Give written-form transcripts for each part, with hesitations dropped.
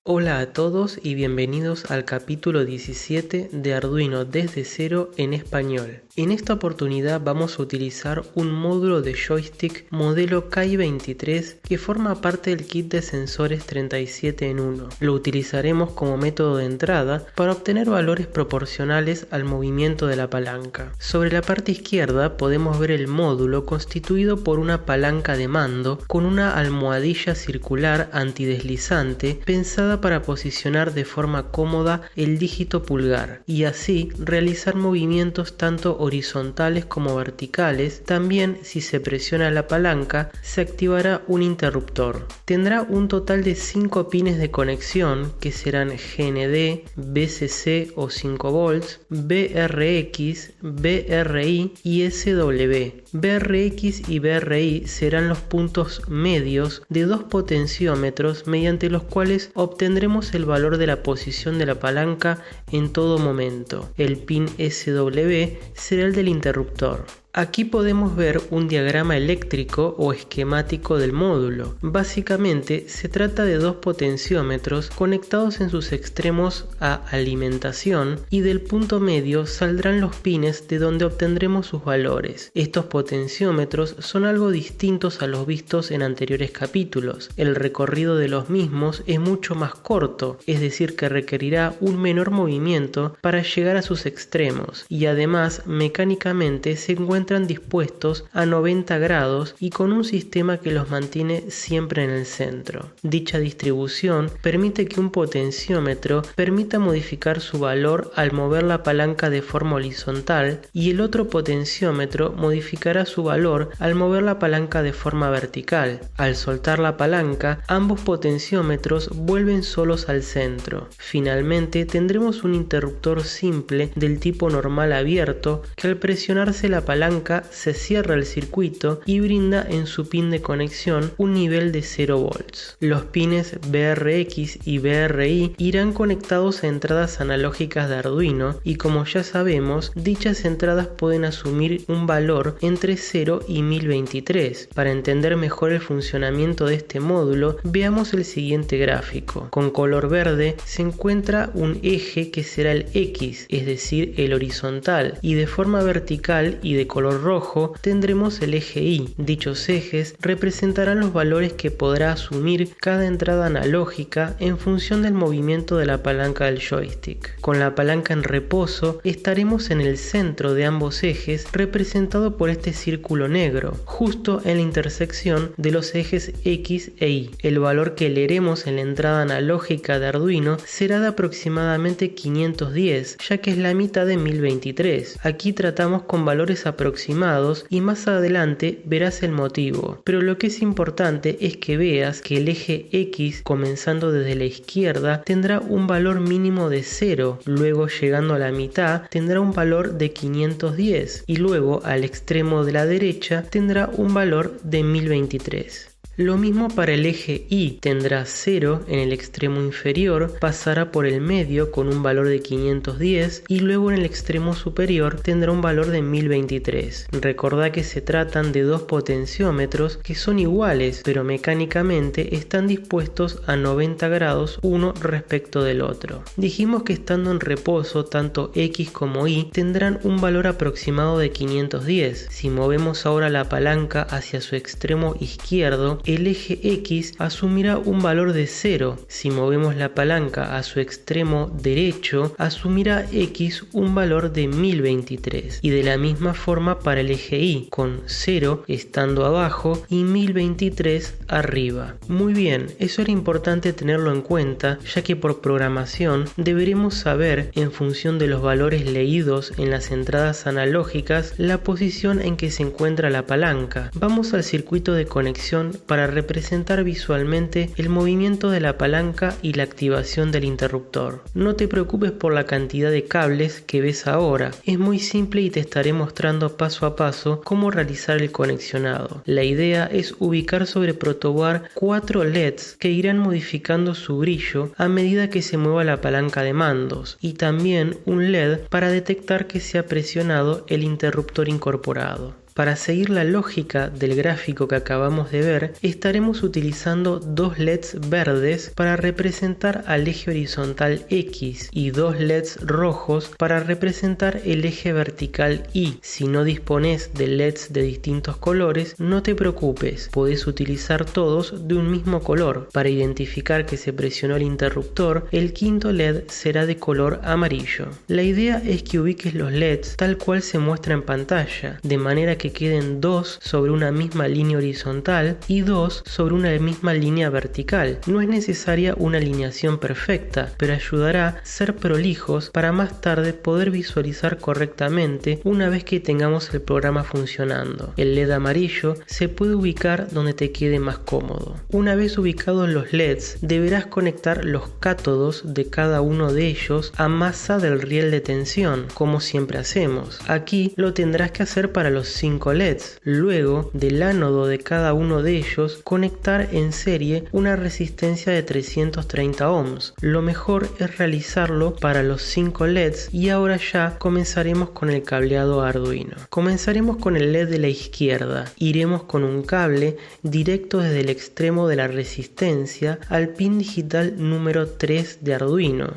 Hola a todos y bienvenidos al capítulo 17 de Arduino desde cero en español. En esta oportunidad vamos a utilizar un módulo de joystick modelo KAI23 que forma parte del kit de sensores 37 en 1. Lo utilizaremos como método de entrada para obtener valores proporcionales al movimiento de la palanca. Sobre la parte izquierda podemos ver el módulo constituido por una palanca de mando con una almohadilla circular antideslizante pensada para posicionar de forma cómoda el dígito pulgar y así realizar movimientos tanto horizontales como verticales. También, si se presiona la palanca, se activará un interruptor. Tendrá un total de 5 pines de conexión que serán GND, VCC o 5 volts, BRX, BRI y SW. BRX y BRI serán los puntos medios de dos potenciómetros mediante los cuales obtendremos el valor de la posición de la palanca en todo momento. El pin SW será el del interruptor. Aquí podemos ver un diagrama eléctrico o esquemático del módulo. Básicamente se trata de dos potenciómetros conectados en sus extremos a alimentación y del punto medio saldrán los pines de donde obtendremos sus valores. Estos potenciómetros son algo distintos a los vistos en anteriores capítulos. El recorrido de los mismos es mucho más corto, es decir que requerirá un menor movimiento para llegar a sus extremos y además mecánicamente se encuentran dispuestos a 90 grados y con un sistema que los mantiene siempre en el centro. Dicha distribución permite que un potenciómetro permita modificar su valor al mover la palanca de forma horizontal y el otro potenciómetro modificará su valor al mover la palanca de forma vertical. Al soltar la palanca, ambos potenciómetros vuelven solos al centro. Finalmente, tendremos un interruptor simple del tipo normal abierto que al presionarse la palanca se cierra el circuito y brinda en su pin de conexión un nivel de 0 volts. Los pines BRX y BRI irán conectados a entradas analógicas de Arduino y como ya sabemos, dichas entradas pueden asumir un valor entre 0 y 1023. Para entender mejor el funcionamiento de este módulo, veamos el siguiente gráfico. Con color verde se encuentra un eje que será el X, es decir, el horizontal, y de forma vertical y de color rojo tendremos el eje Y. Dichos ejes representarán los valores que podrá asumir cada entrada analógica en función del movimiento de la palanca del joystick. Con la palanca en reposo estaremos en el centro de ambos ejes representado por este círculo negro, justo en la intersección de los ejes X e Y. El valor que leeremos en la entrada analógica de Arduino será de aproximadamente 510, ya que es la mitad de 1023. Aquí tratamos con valores aproximados y más adelante verás el motivo, pero lo que es importante es que veas que el eje X comenzando desde la izquierda tendrá un valor mínimo de 0, luego llegando a la mitad tendrá un valor de 510 y luego al extremo de la derecha tendrá un valor de 1023. Lo mismo para el eje Y, tendrá 0 en el extremo inferior, pasará por el medio con un valor de 510 y luego en el extremo superior tendrá un valor de 1023. Recordá que se tratan de dos potenciómetros que son iguales, pero mecánicamente están dispuestos a 90 grados uno respecto del otro. Dijimos que estando en reposo tanto X como Y tendrán un valor aproximado de 510. Si movemos ahora la palanca hacia su extremo izquierdo, el eje X asumirá un valor de 0. Si movemos la palanca a su extremo derecho, asumirá X un valor de 1023. Y de la misma forma para el eje Y, con 0 estando abajo y 1023 arriba. Muy bien, eso era importante tenerlo en cuenta, ya que por programación deberemos saber, en función de los valores leídos en las entradas analógicas, la posición en que se encuentra la palanca. Vamos al circuito de conexión para representar visualmente el movimiento de la palanca y la activación del interruptor. No te preocupes por la cantidad de cables que ves ahora, es muy simple y te estaré mostrando paso a paso cómo realizar el conexionado. La idea es ubicar sobre protoboard 4 LEDs que irán modificando su brillo a medida que se mueva la palanca de mandos y también un LED para detectar que se ha presionado el interruptor incorporado. Para seguir la lógica del gráfico que acabamos de ver, estaremos utilizando dos LEDs verdes para representar al eje horizontal X y dos LEDs rojos para representar el eje vertical Y. Si no dispones de LEDs de distintos colores, no te preocupes, podés utilizar todos de un mismo color. Para identificar que se presionó el interruptor, el quinto LED será de color amarillo. La idea es que ubiques los LEDs tal cual se muestra en pantalla, de manera que queden dos sobre una misma línea horizontal y dos sobre una misma línea vertical. No es necesaria una alineación perfecta, pero ayudará a ser prolijos para más tarde poder visualizar correctamente una vez que tengamos el programa funcionando. El LED amarillo se puede ubicar donde te quede más cómodo. Una vez ubicados los LEDs, deberás conectar los cátodos de cada uno de ellos a masa del riel de tensión, como siempre hacemos. Aquí lo tendrás que hacer para los 5 LEDs. Luego, del ánodo de cada uno de ellos, conectar en serie una resistencia de 330 ohms. Lo mejor es realizarlo para los 5 LEDs y ahora ya comenzaremos con el cableado Arduino. Comenzaremos con el LED de la izquierda. Iremos con un cable directo desde el extremo de la resistencia al pin digital número 3 de Arduino.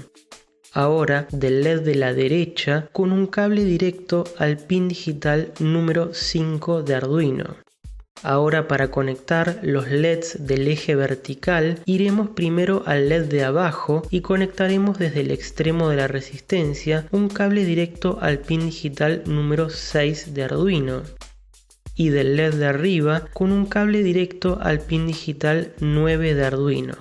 Ahora del LED de la derecha con un cable directo al pin digital número 5 de Arduino. Ahora para conectar los LEDs del eje vertical iremos primero al LED de abajo y conectaremos desde el extremo de la resistencia un cable directo al pin digital número 6 de Arduino. Y del LED de arriba con un cable directo al pin digital 9 de Arduino.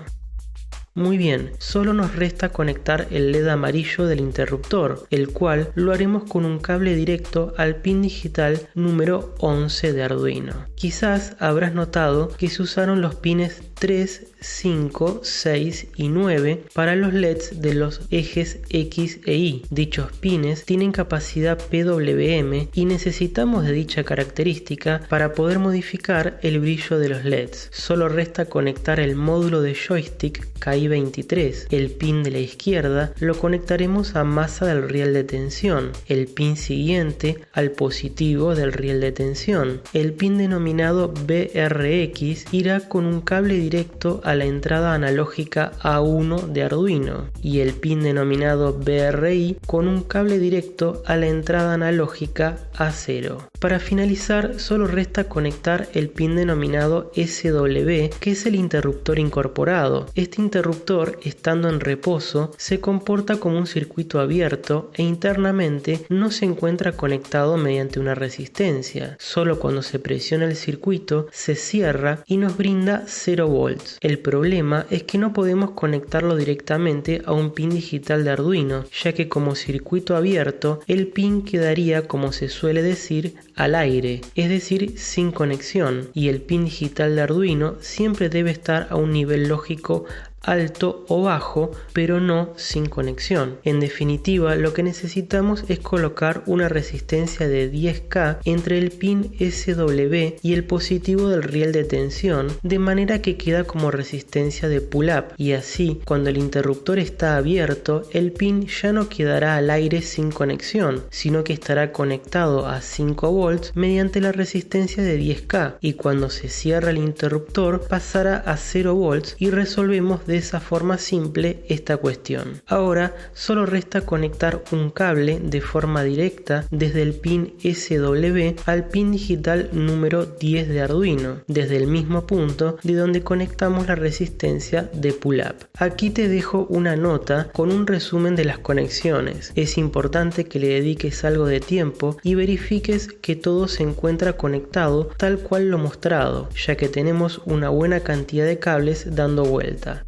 Muy bien, solo nos resta conectar el LED amarillo del interruptor, el cual lo haremos con un cable directo al pin digital número 11 de Arduino. Quizás habrás notado que se usaron los pines 3, 5, 6 y 9 para los LEDs de los ejes X e Y. Dichos pines tienen capacidad PWM y necesitamos de dicha característica para poder modificar el brillo de los LEDs. Solo resta conectar el módulo de joystick KI23. El pin de la izquierda lo conectaremos a masa del riel de tensión, el pin siguiente al positivo del riel de tensión. El pin denominado BRX irá con un cable directo a la entrada analógica A1 de Arduino y el pin denominado BRI con un cable directo a la entrada analógica A0. Para finalizar, solo resta conectar el pin denominado SW, que es el interruptor incorporado. Este interruptor, estando en reposo, se comporta como un circuito abierto e internamente no se encuentra conectado mediante una resistencia. Solo cuando se presiona el circuito se cierra y nos brinda 0 volts. El problema es que no podemos conectarlo directamente a un pin digital de Arduino, ya que como circuito abierto el pin quedaría, como se suele decir, al aire, es decir, sin conexión, y el pin digital de Arduino siempre debe estar a un nivel lógico alto o bajo, pero no sin conexión. En definitiva, lo que necesitamos es colocar una resistencia de 10K entre el pin SW y el positivo del riel de tensión, de manera que queda como resistencia de pull-up, y así, cuando el interruptor está abierto, el pin ya no quedará al aire sin conexión, sino que estará conectado a 5 volts mediante la resistencia de 10K, y cuando se cierra el interruptor pasará a 0 volts y resolvemos de esa forma simple esta cuestión. Ahora solo resta conectar un cable de forma directa desde el pin SW al pin digital número 10 de Arduino, desde el mismo punto de donde conectamos la resistencia de pull-up. Aquí te dejo una nota con un resumen de las conexiones. Es importante que le dediques algo de tiempo y verifiques que todo se encuentra conectado tal cual lo mostrado, ya que tenemos una buena cantidad de cables dando vuelta.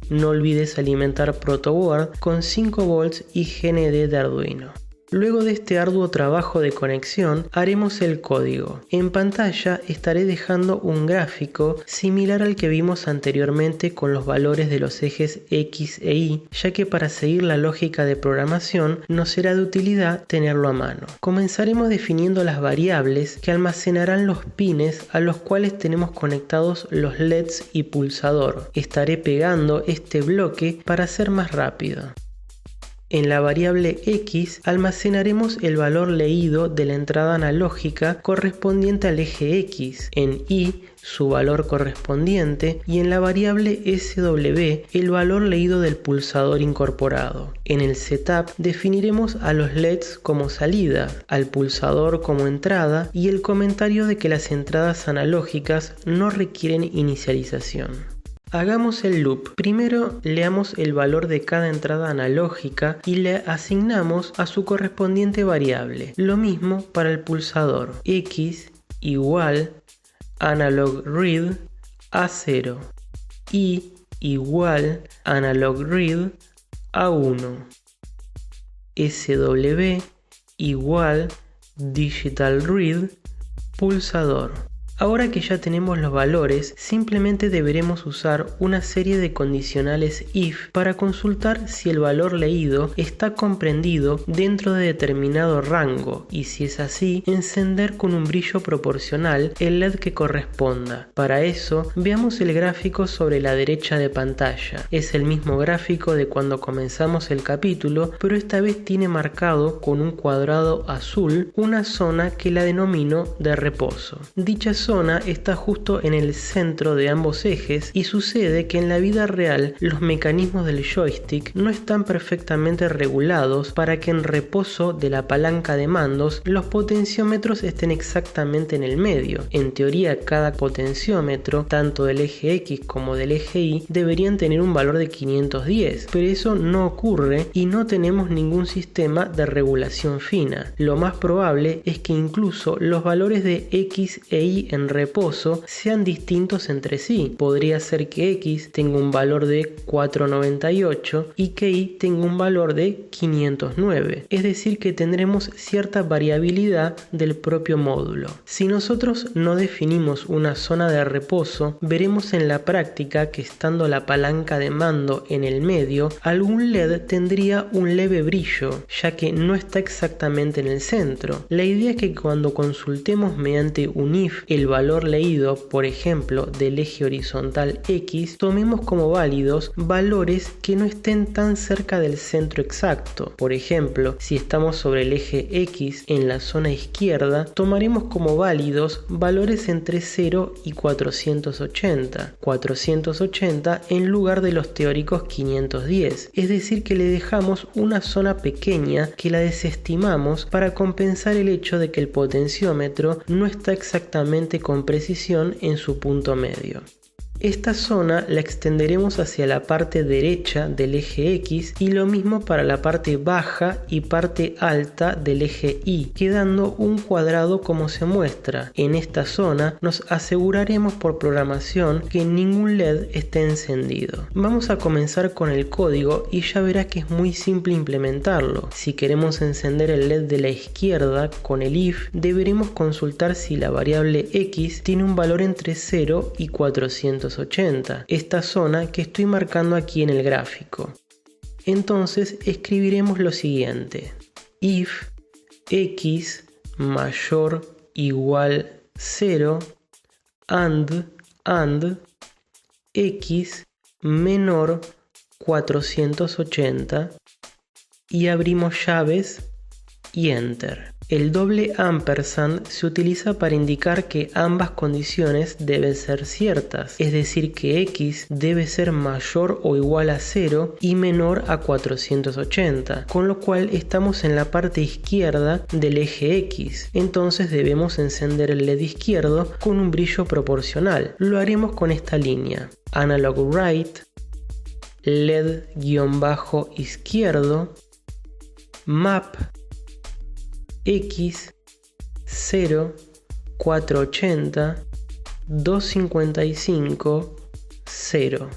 No olvides alimentar protoboard con 5 volts y GND de Arduino. Luego de este arduo trabajo de conexión, haremos el código. En pantalla estaré dejando un gráfico similar al que vimos anteriormente con los valores de los ejes X e Y, ya que para seguir la lógica de programación nos será de utilidad tenerlo a mano. Comenzaremos definiendo las variables que almacenarán los pines a los cuales tenemos conectados los LEDs y pulsador. Estaré pegando este bloque para ser más rápido. En la variable x almacenaremos el valor leído de la entrada analógica correspondiente al eje x, en y su valor correspondiente y en la variable SW el valor leído del pulsador incorporado. En el setup definiremos a los LEDs como salida, al pulsador como entrada y el comentario de que las entradas analógicas no requieren inicialización. Hagamos el loop. Primero leamos el valor de cada entrada analógica y le asignamos a su correspondiente variable. Lo mismo para el pulsador. X igual analog read A0 y igual analog read A1. SW igual digital read pulsador. Ahora que ya tenemos los valores, simplemente deberemos usar una serie de condicionales if para consultar si el valor leído está comprendido dentro de determinado rango y si es así, encender con un brillo proporcional el LED que corresponda. Para eso, veamos el gráfico sobre la derecha de pantalla. Es el mismo gráfico de cuando comenzamos el capítulo, pero esta vez tiene marcado con un cuadrado azul una zona que la denomino de reposo. Dicha zona está justo en el centro de ambos ejes y sucede que en la vida real los mecanismos del joystick no están perfectamente regulados para que en reposo de la palanca de mandos los potenciómetros estén exactamente en el medio. En teoría cada potenciómetro, tanto del eje X como del eje Y, deberían tener un valor de 510, pero eso no ocurre y no tenemos ningún sistema de regulación fina. Lo más probable es que incluso los valores de X e Y en reposo sean distintos entre sí. Podría ser que X tenga un valor de 498 y que Y tenga un valor de 509. Es decir que tendremos cierta variabilidad del propio módulo. Si nosotros no definimos una zona de reposo, veremos en la práctica que estando la palanca de mando en el medio, algún LED tendría un leve brillo, ya que no está exactamente en el centro. La idea es que cuando consultemos mediante un if el valor leído, por ejemplo, del eje horizontal X, tomemos como válidos valores que no estén tan cerca del centro exacto. Por ejemplo, si estamos sobre el eje X en la zona izquierda, tomaremos como válidos valores entre 0 y 480. 480 en lugar de los teóricos 510. Es decir que le dejamos una zona pequeña que la desestimamos para compensar el hecho de que el potenciómetro no está exactamente con precisión en su punto medio. Esta zona la extenderemos hacia la parte derecha del eje X y lo mismo para la parte baja y parte alta del eje Y, quedando un cuadrado como se muestra. En esta zona nos aseguraremos por programación que ningún LED esté encendido. Vamos a comenzar con el código y ya verá que es muy simple implementarlo. Si queremos encender el LED de la izquierda con el if, deberemos consultar si la variable X tiene un valor entre 0 y 480, esta zona que estoy marcando aquí en el gráfico. Entonces escribiremos lo siguiente: if x mayor igual 0 and x menor 480 y abrimos llaves y enter. El doble ampersand se utiliza para indicar que ambas condiciones deben ser ciertas, es decir que x debe ser mayor o igual a 0 y menor a 480, con lo cual estamos en la parte izquierda del eje X, entonces debemos encender el LED izquierdo con un brillo proporcional. Lo haremos con esta línea: analog right, LED-izquierdo, map X 0 480 255 0.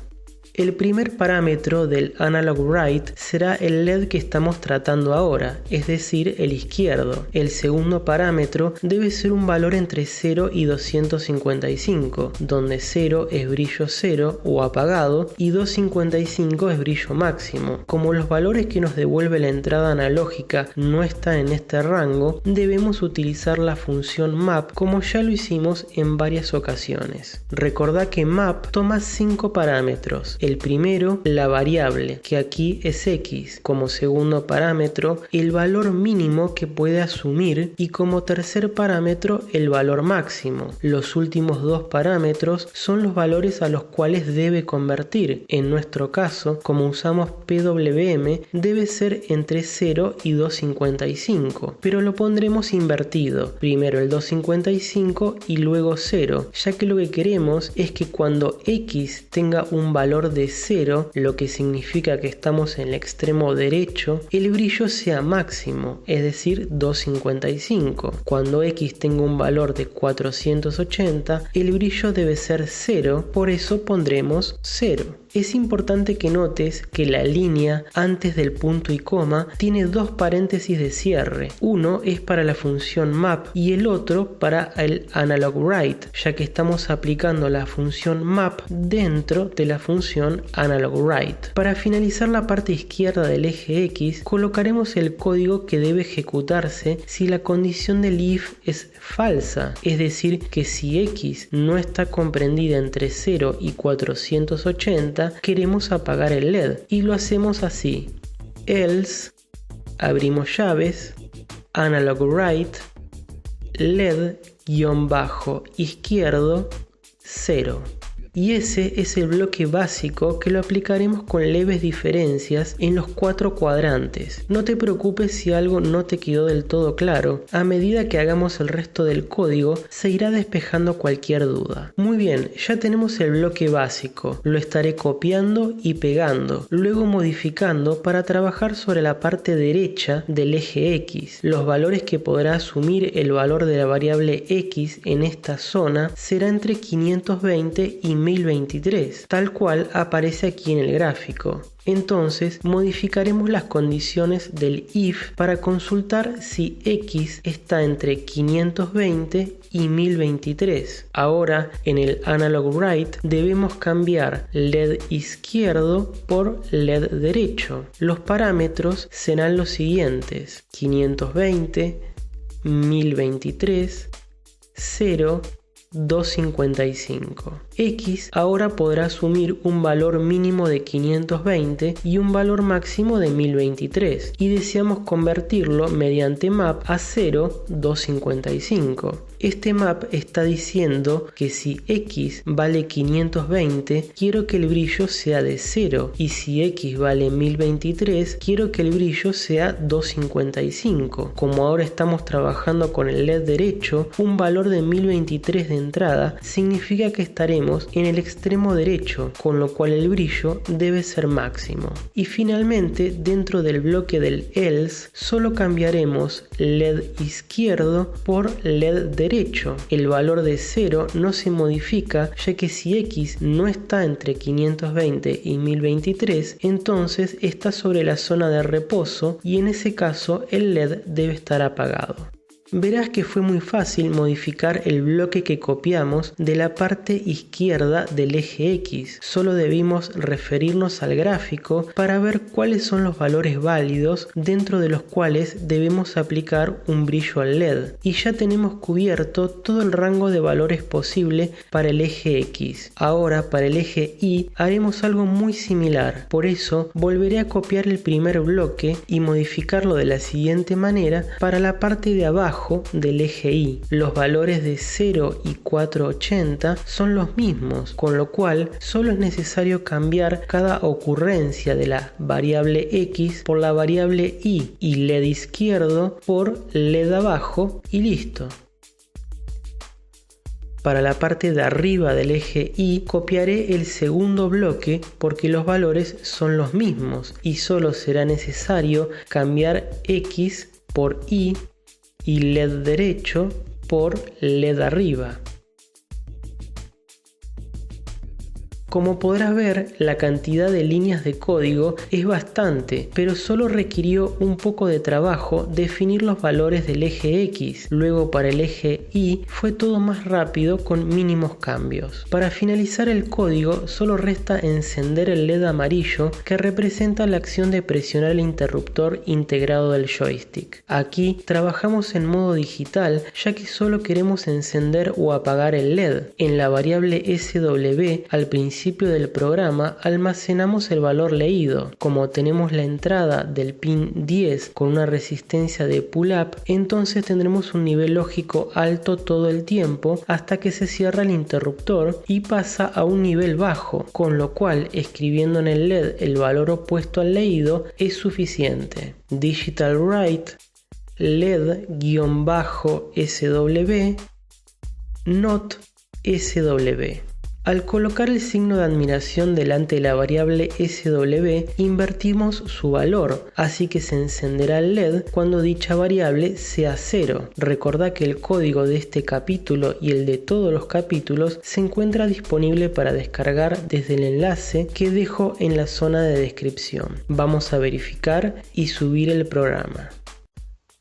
El primer parámetro del analog right será el LED que estamos tratando ahora, es decir, el izquierdo. El segundo parámetro debe ser un valor entre 0 y 255, donde 0 es brillo 0 o apagado y 255 es brillo máximo. Como los valores que nos devuelve la entrada analógica no están en este rango, debemos utilizar la función map como ya lo hicimos en varias ocasiones. Recordá que map toma 5 parámetros: El primero, la variable, que aquí es x, como segundo parámetro, el valor mínimo que puede asumir y como tercer parámetro, el valor máximo. Los últimos dos parámetros son los valores a los cuales debe convertir. En nuestro caso, como usamos PWM, debe ser entre 0 y 255, pero lo pondremos invertido, primero el 255 y luego 0, ya que lo que queremos es que cuando x tenga un valor de 0, lo que significa que estamos en el extremo derecho, el brillo sea máximo, es decir 255. Cuando x tenga un valor de 480, el brillo debe ser 0, por eso pondremos 0. Es importante que notes que la línea antes del punto y coma tiene dos paréntesis de cierre. Uno es para la función map y el otro para el analog write, ya que estamos aplicando la función map dentro de la función analog write. Para finalizar la parte izquierda del eje X, colocaremos el código que debe ejecutarse si la condición del if es falsa, es decir, que si X no está comprendida entre 0 y 480, queremos apagar el LED y lo hacemos así: else, abrimos llaves, analog write, LED-izquierdo 0. Y ese es el bloque básico que lo aplicaremos con leves diferencias en los 4 cuadrantes. No te preocupes si algo no te quedó del todo claro. A medida que hagamos el resto del código, se irá despejando cualquier duda. Muy bien, ya tenemos el bloque básico. Lo estaré copiando y pegando, luego modificando para trabajar sobre la parte derecha del eje X. Los valores que podrá asumir el valor de la variable X en esta zona será entre 520 y 1023, tal cual aparece aquí en el gráfico. Entonces modificaremos las condiciones del if para consultar si X está entre 520 y 1023. Ahora en el analog write debemos cambiar LED izquierdo por LED derecho. Los parámetros serán los siguientes: 520, 1023, 0, 255. X ahora podrá asumir un valor mínimo de 520 y un valor máximo de 1023 y deseamos convertirlo mediante map a 0, 255. Este map está diciendo que si X vale 520, quiero que el brillo sea de 0 y si X vale 1023, quiero que el brillo sea 255. Como ahora estamos trabajando con el LED derecho, un valor de 1023 de entrada significa que estaremos en el extremo derecho, con lo cual el brillo debe ser máximo. Y finalmente, dentro del bloque del else, solo cambiaremos LED izquierdo por LED derecho. El valor de 0 no se modifica, ya que si X no está entre 520 y 1023, entonces está sobre la zona de reposo y en ese caso el LED debe estar apagado. Verás que fue muy fácil modificar el bloque que copiamos de la parte izquierda del eje X. Solo debimos referirnos al gráfico para ver cuáles son los valores válidos dentro de los cuales debemos aplicar un brillo al LED. Y ya tenemos cubierto todo el rango de valores posible para el eje X. Ahora para el eje Y haremos algo muy similar. Por eso volveré a copiar el primer bloque y modificarlo de la siguiente manera para la parte de abajo del eje Y. Los valores de 0 y 480 son los mismos, con lo cual solo es necesario cambiar cada ocurrencia de la variable X por la variable Y LED izquierdo por LED abajo y listo. Para la parte de arriba del eje Y copiaré el segundo bloque porque los valores son los mismos y solo será necesario cambiar X por Y y LED derecho por LED arriba. Como podrás ver, la cantidad de líneas de código es bastante, pero solo requirió un poco de trabajo definir los valores del eje X. Luego para el eje Y fue todo más rápido con mínimos cambios. Para finalizar el código solo resta encender el LED amarillo que representa la acción de presionar el interruptor integrado del joystick. Aquí trabajamos en modo digital ya que solo queremos encender o apagar el LED. En la variable SW al principio principio del programa almacenamos el valor leído. Como tenemos la entrada del pin 10 con una resistencia de pull-up, entonces tendremos un nivel lógico alto todo el tiempo hasta que se cierra el interruptor y pasa a un nivel bajo, con lo cual escribiendo en el LED el valor opuesto al leído es suficiente. Digital write LED-SW not SW. Al colocar el signo de admiración delante de la variable SW, invertimos su valor, así que se encenderá el LED cuando dicha variable sea 0. Recordá que el código de este capítulo y el de todos los capítulos se encuentra disponible para descargar desde el enlace que dejo en la zona de descripción. Vamos a verificar y subir el programa.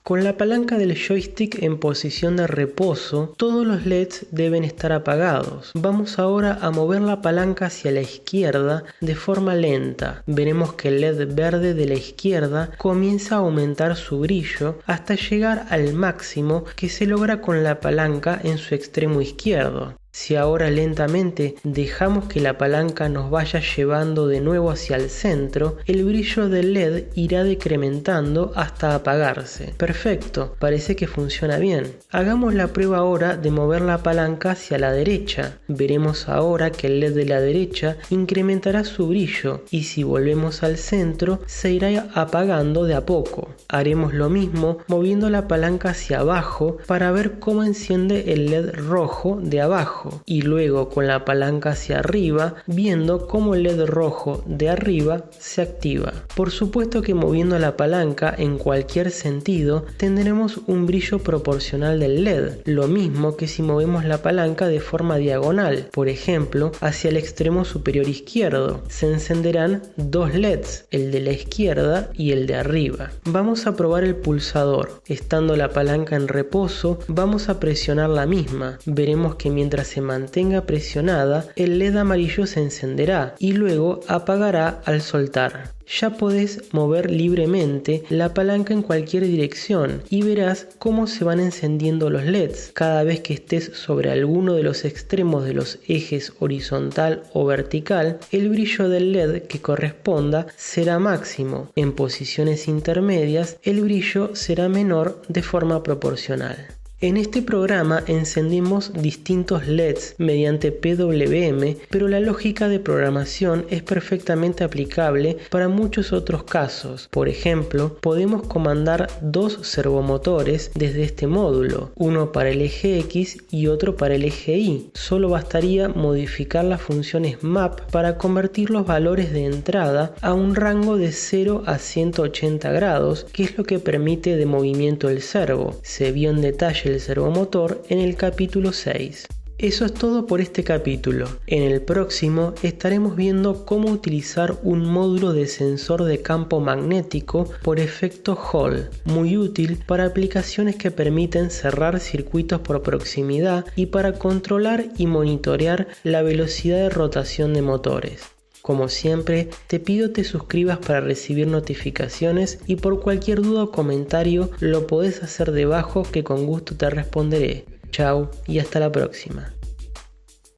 Con la palanca del joystick en posición de reposo, todos los LEDs deben estar apagados. Vamos ahora a mover la palanca hacia la izquierda de forma lenta. Veremos que el LED verde de la izquierda comienza a aumentar su brillo hasta llegar al máximo que se logra con la palanca en su extremo izquierdo. Si ahora lentamente dejamos que la palanca nos vaya llevando de nuevo hacia el centro, el brillo del LED irá decrementando hasta apagarse. Perfecto, parece que funciona bien. Hagamos la prueba ahora de mover la palanca hacia la derecha. Veremos ahora que el LED de la derecha incrementará su brillo y si volvemos al centro se irá apagando de a poco. Haremos lo mismo moviendo la palanca hacia abajo para ver cómo enciende el LED rojo de abajo. Y luego con la palanca hacia arriba, viendo cómo el LED rojo de arriba se activa. Por supuesto que moviendo la palanca en cualquier sentido tendremos un brillo proporcional del LED, lo mismo que si movemos la palanca de forma diagonal, por ejemplo hacia el extremo superior izquierdo. Se encenderán dos LEDs, el de la izquierda y el de arriba. Vamos a probar el pulsador. Estando la palanca en reposo, vamos a presionar la misma. Veremos que mientras se mantenga presionada, el LED amarillo se encenderá y luego apagará al soltar. Ya podés mover libremente la palanca en cualquier dirección y verás cómo se van encendiendo los LEDs. Cada vez que estés sobre alguno de los extremos de los ejes horizontal o vertical, el brillo del LED que corresponda será máximo. En posiciones intermedias, el brillo será menor de forma proporcional. En este programa encendimos distintos LEDs mediante PWM, pero la lógica de programación es perfectamente aplicable para muchos otros casos. Por ejemplo, podemos comandar dos servomotores desde este módulo, uno para el eje X y otro para el eje Y. Solo bastaría modificar las funciones map para convertir los valores de entrada a un rango de 0 a 180 grados, que es lo que permite de movimiento el servo. Se vio en detalle el servomotor en el capítulo 6. Eso es todo por este capítulo. En el próximo estaremos viendo cómo utilizar un módulo de sensor de campo magnético por efecto Hall, muy útil para aplicaciones que permiten cerrar circuitos por proximidad y para controlar y monitorear la velocidad de rotación de motores. Como siempre, te pido te suscribas para recibir notificaciones y por cualquier duda o comentario lo podés hacer debajo que con gusto te responderé. Chao y hasta la próxima.